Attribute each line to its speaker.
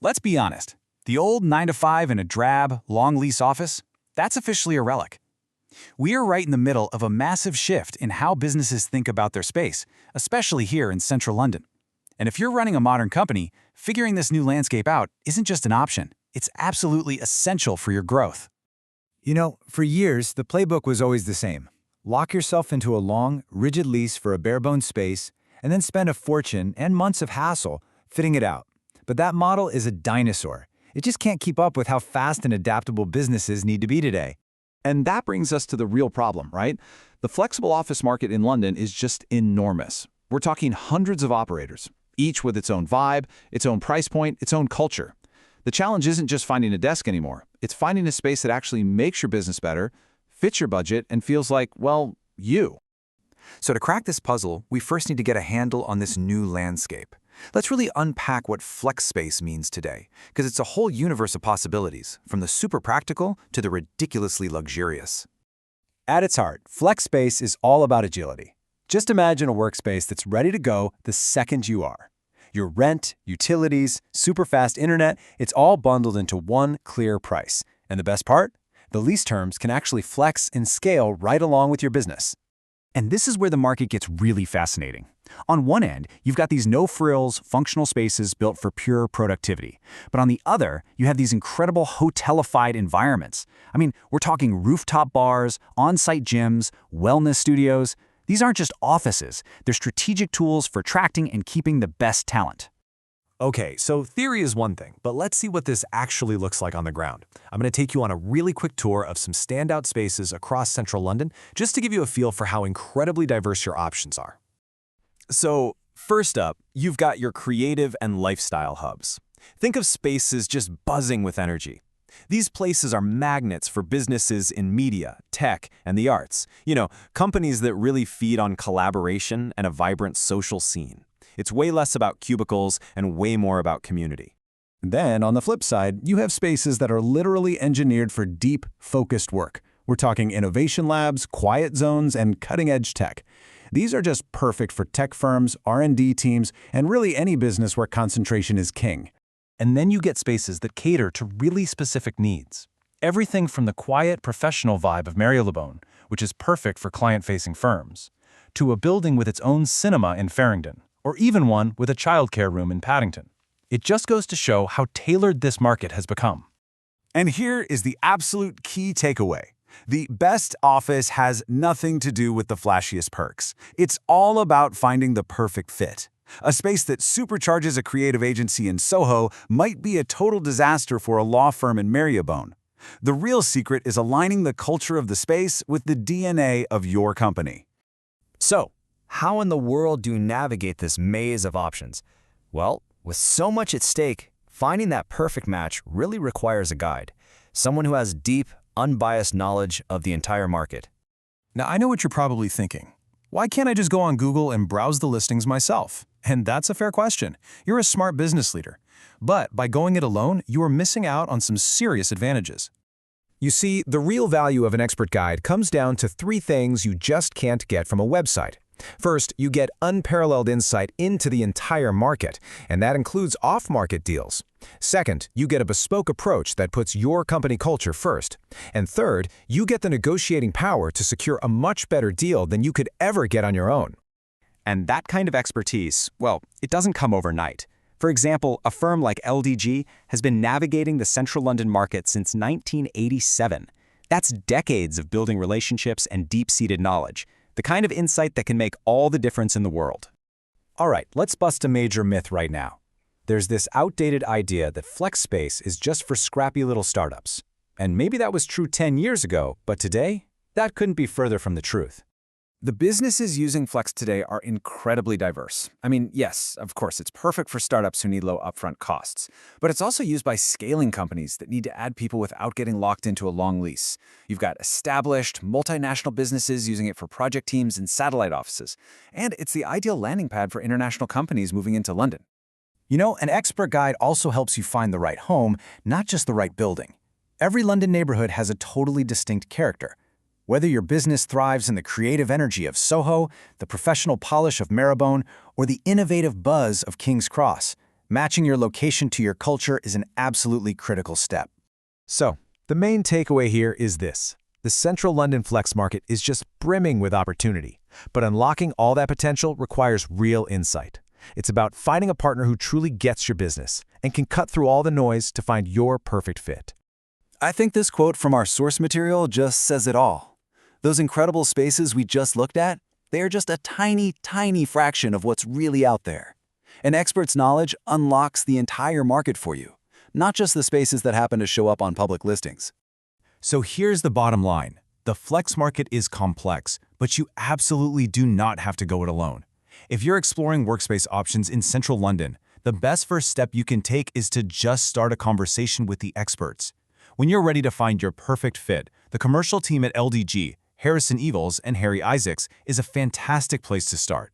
Speaker 1: Let's be honest. The old 9 to 5 in a drab, long lease office, that's officially a relic. We are right in the middle of a massive shift in how businesses think about their space, especially here in central London. And if you're running a modern company, figuring this new landscape out isn't just an option, it's absolutely essential for your growth.
Speaker 2: You know, for years, the playbook was always the same. Lock yourself into a long, rigid lease for a bare-bones space, and then spend a fortune and months of hassle fitting it out. But that model is a dinosaur. It just can't keep up with how fast and adaptable businesses need to be today.
Speaker 3: And that brings us to the real problem, right? The flexible office market in London is just enormous. We're talking hundreds of operators, each with its own vibe, its own price point, its own culture. The challenge isn't just finding a desk anymore. It's finding a space that actually makes your business better, fits your budget, and feels like, well, you.
Speaker 2: So to crack this puzzle, we first need to get a handle on this new landscape. Let's really unpack what flex space means today, because it's a whole universe of possibilities, from the super practical to the ridiculously luxurious. At its heart, flex space is all about agility. Just imagine a workspace that's ready to go the second you are. Your rent, utilities, super fast internet, it's all bundled into one clear price. And the best part? The lease terms can actually flex and scale right along with your business.
Speaker 1: And this is where the market gets really fascinating. On one end, you've got these no-frills, functional spaces built for pure productivity. But on the other, you have these incredible hotelified environments. I mean, we're talking rooftop bars, on-site gyms, wellness studios. These aren't just offices. They're strategic tools for attracting and keeping the best talent.
Speaker 4: Okay, so theory is one thing, but let's see what this actually looks like on the ground. I'm going to take you on a really quick tour of some standout spaces across central London, just to give you a feel for how incredibly diverse your options are. So, first up, you've got your creative and lifestyle hubs. Think of spaces just buzzing with energy. These places are magnets for businesses in media, tech, and the arts. You know, companies that really feed on collaboration and a vibrant social scene. It's way less about cubicles and way more about community.
Speaker 5: Then, on the flip side, you have spaces that are literally engineered for deep, focused work. We're talking innovation labs, quiet zones, and cutting-edge tech. These are just perfect for tech firms, R&D teams, and really any business where concentration is king.
Speaker 4: And then you get spaces that cater to really specific needs. Everything from the quiet, professional vibe of Marylebone, which is perfect for client-facing firms, to a building with its own cinema in Farringdon, or even one with a childcare room in Paddington. It just goes to show how tailored this market has become.
Speaker 1: And here is the absolute key takeaway. The best office has nothing to do with the flashiest perks. It's all about finding the perfect fit. A space that supercharges a creative agency in Soho might be a total disaster for a law firm in Marylebone. The real secret is aligning the culture of the space with the DNA of your company.
Speaker 6: So, how in the world do you navigate this maze of options? Well, with so much at stake, finding that perfect match really requires a guide. Someone who has deep, unbiased knowledge of the entire market.
Speaker 5: Now, I know what you're probably thinking. Why can't I just go on Google and browse the listings myself? And that's a fair question. You're a smart business leader. But by going it alone, you are missing out on some serious advantages.
Speaker 2: You see, the real value of an expert guide comes down to 3 things you just can't get from a website. First, you get unparalleled insight into the entire market, and that includes off-market deals. Second, you get a bespoke approach that puts your company culture first. And third, you get the negotiating power to secure a much better deal than you could ever get on your own.
Speaker 1: And that kind of expertise, well, it doesn't come overnight. For example, a firm like LDG has been navigating the central London market since 1987. That's decades of building relationships and deep-seated knowledge. The kind of insight that can make all the difference in the world.
Speaker 2: All right, let's bust a major myth right now. There's this outdated idea that flex space is just for scrappy little startups. And maybe that was true 10 years ago, but today, that couldn't be further from the truth.
Speaker 7: The businesses using Flex today are incredibly diverse. I mean, yes, of course, it's perfect for startups who need low upfront costs, but it's also used by scaling companies that need to add people without getting locked into a long lease. You've got established, multinational businesses using it for project teams and satellite offices, and it's the ideal landing pad for international companies moving into London.
Speaker 2: You know, an expert guide also helps you find the right home, not just the right building. Every London neighborhood has a totally distinct character. Whether your business thrives in the creative energy of Soho, the professional polish of Marylebone, or the innovative buzz of King's Cross, Matching your location to your culture is an absolutely critical step.
Speaker 4: So, the main takeaway here is this. The central London flex market is just brimming with opportunity, but unlocking all that potential requires real insight. It's about finding a partner who truly gets your business and can cut through all the noise to find your perfect fit.
Speaker 7: I think this quote from our source material just says it all. Those incredible spaces we just looked at, they are just a tiny, tiny fraction of what's really out there. An expert's knowledge unlocks the entire market for you, not just the spaces that happen to show up on public listings.
Speaker 1: So here's the bottom line. The flex market is complex, but you absolutely do not have to go it alone. If you're exploring workspace options in central London, the best first step you can take is to just start a conversation with the experts. When you're ready to find your perfect fit, the commercial team at LDG, Harrison Evils, and Harry Isaacs is a fantastic place to start.